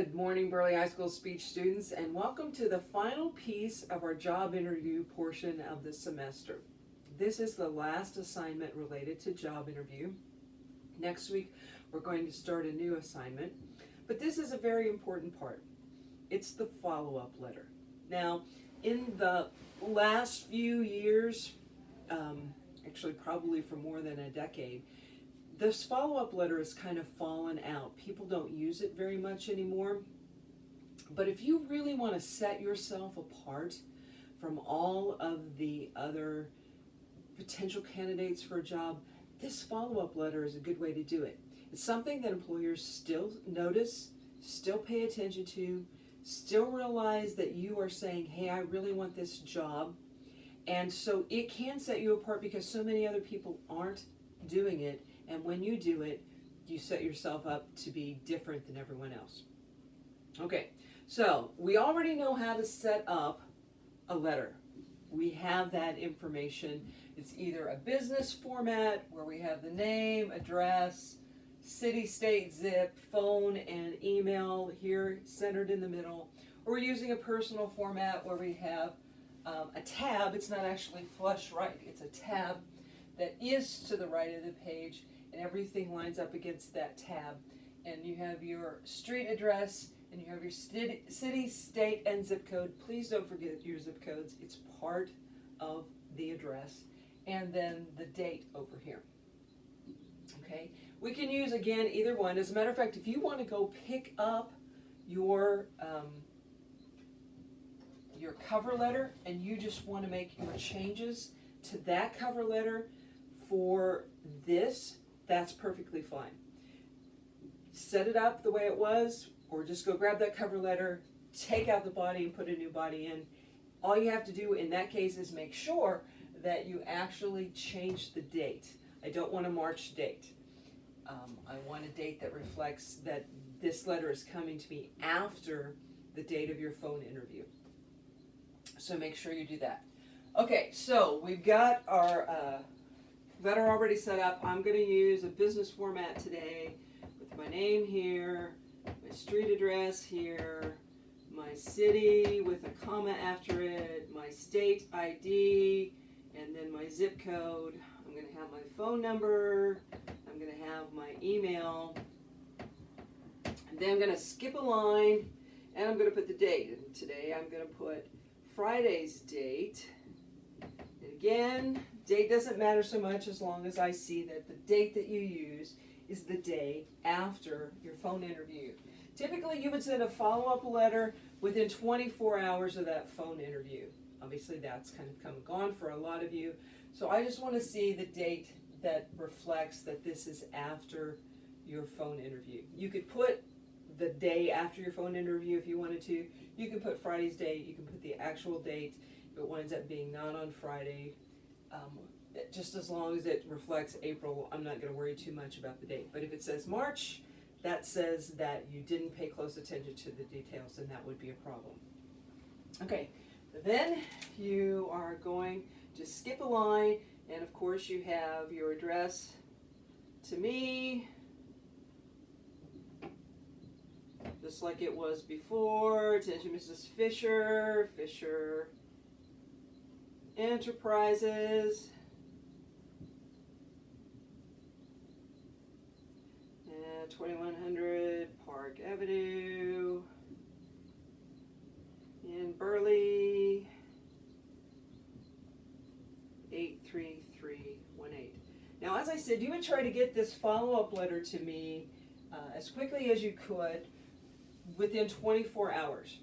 Good morning, Burley High School speech students, and welcome to the final piece of our job interview portion of the semester. This is the last assignment related to job interview. Next week, we're going to start a new assignment, but this is a very important part. It's the follow-up letter. Now, in the last few years, actually probably for more than a decade, this follow-up letter has kind of fallen out. People don't use it very much anymore. But if you really want to set yourself apart from all of the other potential candidates for a job, this follow-up letter is a good way to do it. It's something that employers still notice, still pay attention to, still realize that you are saying, hey, I really want this job. And so it can set you apart because so many other people aren't doing it. And when you do it, you set yourself up to be different than everyone else. Okay, so we already know how to set up a letter. We have that information. It's either a business format where we have the name, address, city, state, zip, phone, and email here centered in the middle. Or we're using a personal format where we have a tab. It's not actually flush right. It's a tab that is to the right of the page, and everything lines up against that tab. And you have your street address, and you have your city, state, and zip code. Please don't forget your zip codes. It's part of the address. And then the date over here. Okay? We can use, again, either one. As a matter of fact, if you want to go pick up your cover letter and you just want to make your changes to that cover letter for this, that's perfectly fine. Set it up the way it was, or just go grab that cover letter, take out the body and put a new body in. All you have to do in that case is make sure that you actually change the date. I don't want a March date. I want a date that reflects that this letter is coming to me after the date of your phone interview. So make sure you do that. Okay, so we've got our letter already set up. I'm going to use a business format today with my name here, my street address here, my city with a comma after it, my state ID, and then my zip code. I'm going to have my phone number. I'm going to have my email. And then I'm going to skip a line, and I'm going to put the date. And today I'm going to put Friday's date. And again, date doesn't matter so much as long as I see that the date that you use is the day after your phone interview. Typically, you would send a follow-up letter within 24 hours of that phone interview. Obviously, that's kind of come and gone for a lot of you. So I just want to see the date that reflects that this is after your phone interview. You could put the day after your phone interview if you wanted to. You can put Friday's date. You can put the actual date. If it winds up being not on Friday, just as long as it reflects April, I'm not going to worry too much about the date. But if it says March, that says that you didn't pay close attention to the details, and that would be a problem. Okay, then you are going to skip a line, and of course you have your address to me, just like it was before. Attention Mrs. Fisher, Fisher Enterprises. 2100 Park Avenue in Burley, 83318. Now, as I said, you would try to get this follow-up letter to me as quickly as you could within 24 hours.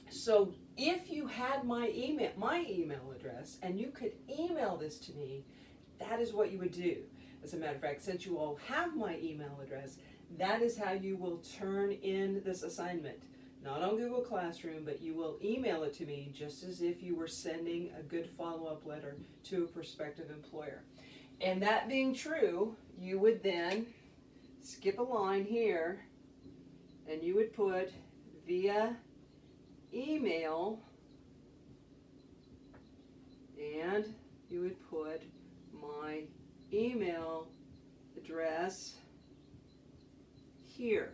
So if you had my email address and you could email this to me, that is what you would do. As a matter of fact, since you all have my email address, that is how you will turn in this assignment. Not on Google Classroom, but you will email it to me just as if you were sending a good follow-up letter to a prospective employer. And that being true, you would then skip a line here, and you would put via email, and you would put my email address here.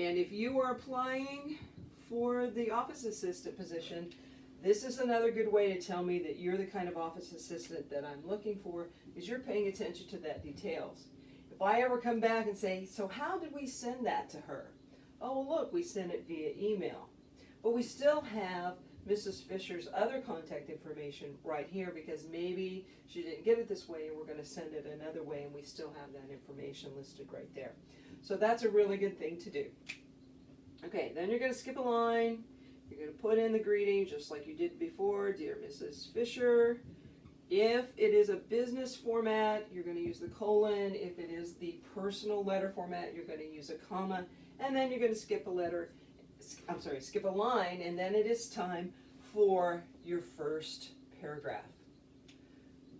And if you are applying for the office assistant position, this is another good way to tell me that you're the kind of office assistant that I'm looking for, is you're paying attention to that details. If I ever come back and say, so how did we send that to her? Oh, well, look, we sent it via email. But we still have Mrs. Fisher's other contact information right here because maybe she didn't get it this way and we're going to send it another way, and we still have that information listed right there. So that's a really good thing to do. Okay, then you're going to skip a line. You're going to put in the greeting just like you did before. Dear Mrs. Fisher. If it is a business format, you're going to use the colon. If it is the personal letter format, you're going to use a comma. And then you're going to skip a line, and then it is time for your first paragraph.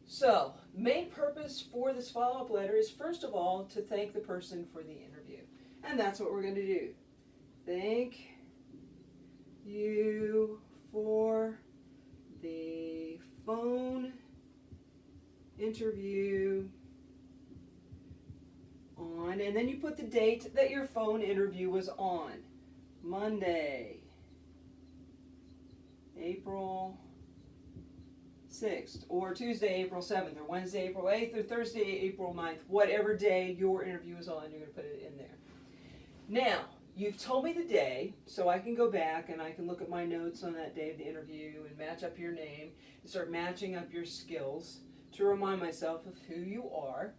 So, main purpose for this follow-up letter is, first of all, to thank the person for the interview. And that's what we're going to do. Thank you for the phone interview on, and then you put the date that your phone interview was on. Monday, April 6th, or Tuesday, April 7th, or Wednesday, April 8th, or Thursday, April 9th, whatever day your interview is on, you're going to put it in there. Now, you've told me the day, so I can go back and I can look at my notes on that day of the interview and match up your name and start matching up your skills to remind myself of who you are.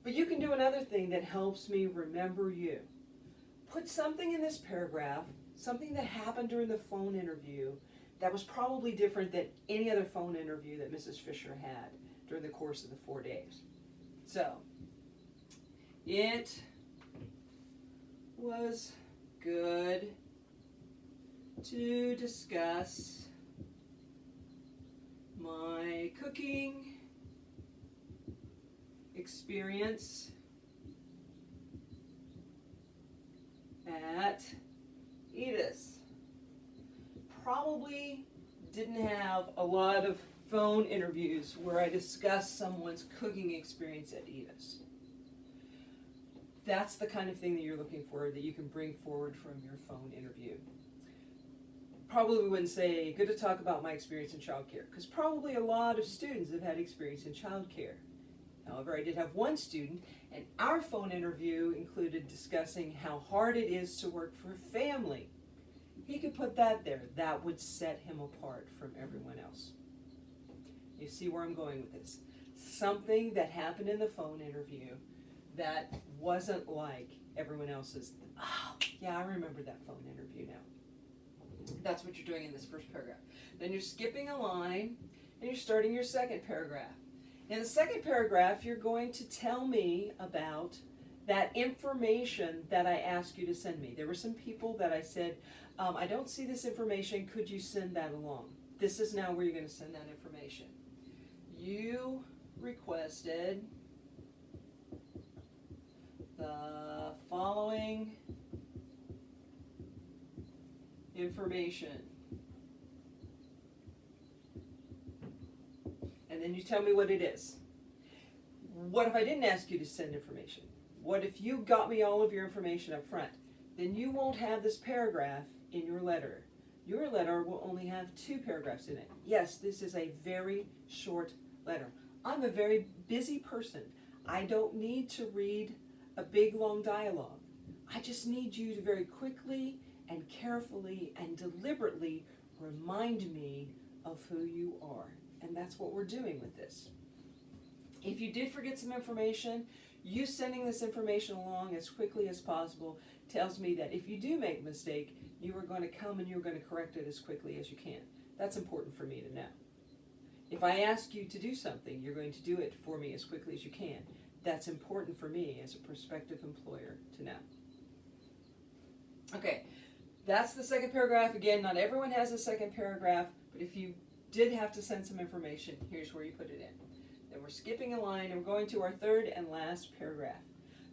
But you can do another thing that helps me remember you. Put something in this paragraph, something that happened during the phone interview that was probably different than any other phone interview that Mrs. Fisher had during the course of the 4 days. So, it was good to discuss my cooking experience at Edith's. Probably didn't have a lot of phone interviews where I discuss someone's cooking experience at Edith's. That's the kind of thing that you're looking for, that you can bring forward from your phone interview. Probably wouldn't say, good to talk about my experience in childcare, because probably a lot of students have had experience in childcare. However, I did have one student, and our phone interview included discussing how hard it is to work for family. He could put that there. That would set him apart from everyone else. You see where I'm going with this? Something that happened in the phone interview that wasn't like everyone else's. Oh, yeah, I remember that phone interview now. That's what you're doing in this first paragraph. Then you're skipping a line, and you're starting your second paragraph. In the second paragraph, you're going to tell me about that information that I asked you to send me. There were some people that I said, I don't see this information, could you send that along? This is now where you're going to send that information. You requested the following information. And then you tell me what it is. What if I didn't ask you to send information? What if you got me all of your information up front? Then you won't have this paragraph in your letter. Your letter will only have 2 paragraphs in it. Yes, this is a very short letter. I'm a very busy person. I don't need to read a big long dialogue. I just need you to very quickly and carefully and deliberately remind me of who you are. And that's what we're doing with this. If you did forget some information, you sending this information along as quickly as possible tells me that if you do make a mistake, you are going to come and you're going to correct it as quickly as you can. That's important for me to know. If I ask you to do something, you're going to do it for me as quickly as you can. That's important for me as a prospective employer to know. Okay, that's the second paragraph. Again, not everyone has a second paragraph, but if you did have to send some information, here's where you put it in. Then we're skipping a line and we're going to our third and last paragraph.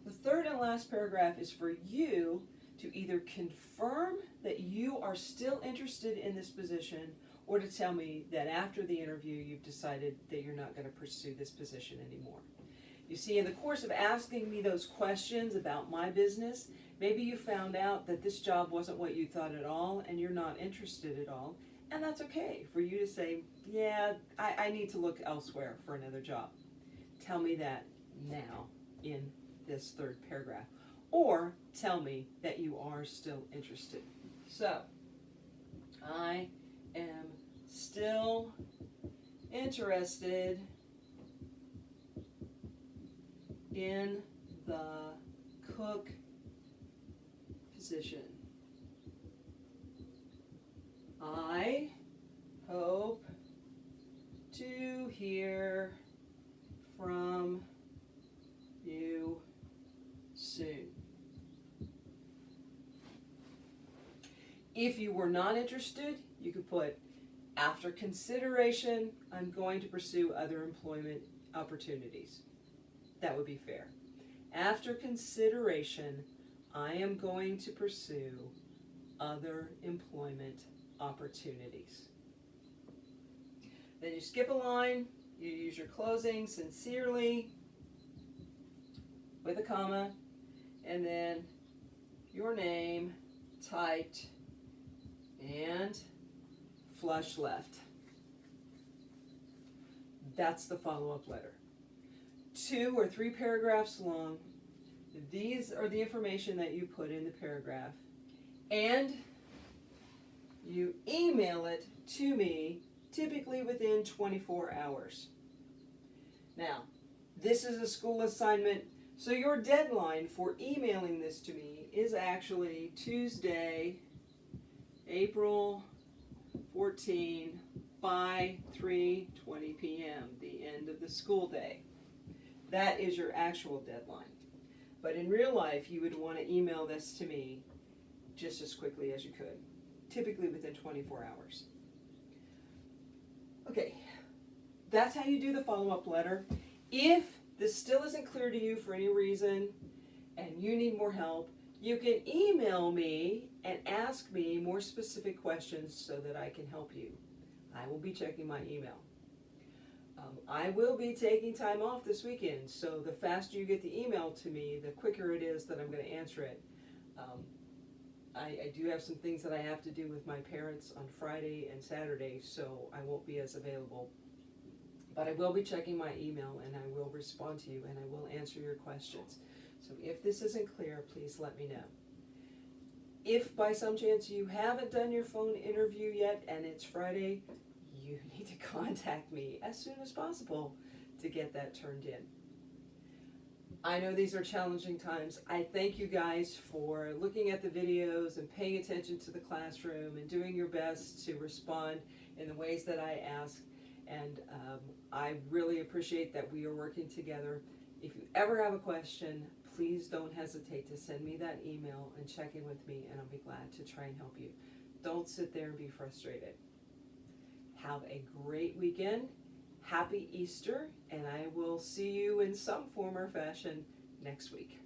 The third and last paragraph is for you to either confirm that you are still interested in this position or to tell me that after the interview you've decided that you're not going to pursue this position anymore. You see, in the course of asking me those questions about my business Maybe you found out that this job wasn't what you thought at all and you're not interested at all. And that's okay for you to say, yeah, I need to look elsewhere for another job. Tell me that now in this third paragraph. Or tell me that you are still interested. So, I am still interested in the cook position. I hope to hear from you soon. If you were not interested, you could put, after consideration, I'm going to pursue other employment opportunities. That would be fair. After consideration, I am going to pursue other employment opportunities. Then you skip a line, you use your closing sincerely with a comma, and then your name typed and flush left. That's the follow-up letter. 2 or 3 paragraphs long. These are the information that you put in the paragraph, and you email it to me, typically within 24 hours. Now, this is a school assignment, so your deadline for emailing this to me is actually Tuesday, April 14 by 3:20 p.m., the end of the school day. That is your actual deadline. But in real life, you would want to email this to me just as quickly as you could, typically within 24 hours. Okay, that's how you do the follow-up letter. If this still isn't clear to you for any reason and you need more help, you can email me and ask me more specific questions so that I can help you. I will be checking my email. I will be taking time off this weekend, so the faster you get the email to me, the quicker it is that I'm going to answer it. I do have some things that I have to do with my parents on Friday and Saturday, so I won't be as available. But I will be checking my email, and I will respond to you, and I will answer your questions. So if this isn't clear, please let me know. If by some chance you haven't done your phone interview yet and it's Friday, you need to contact me as soon as possible to get that turned in. I know these are challenging times. I thank you guys for looking at the videos and paying attention to the classroom and doing your best to respond in the ways that I ask. And I really appreciate that we are working together. If you ever have a question, please don't hesitate to send me that email and check in with me, and I'll be glad to try and help you. Don't sit there and be frustrated. Have a great weekend. Happy Easter, and I will see you in some form or fashion next week.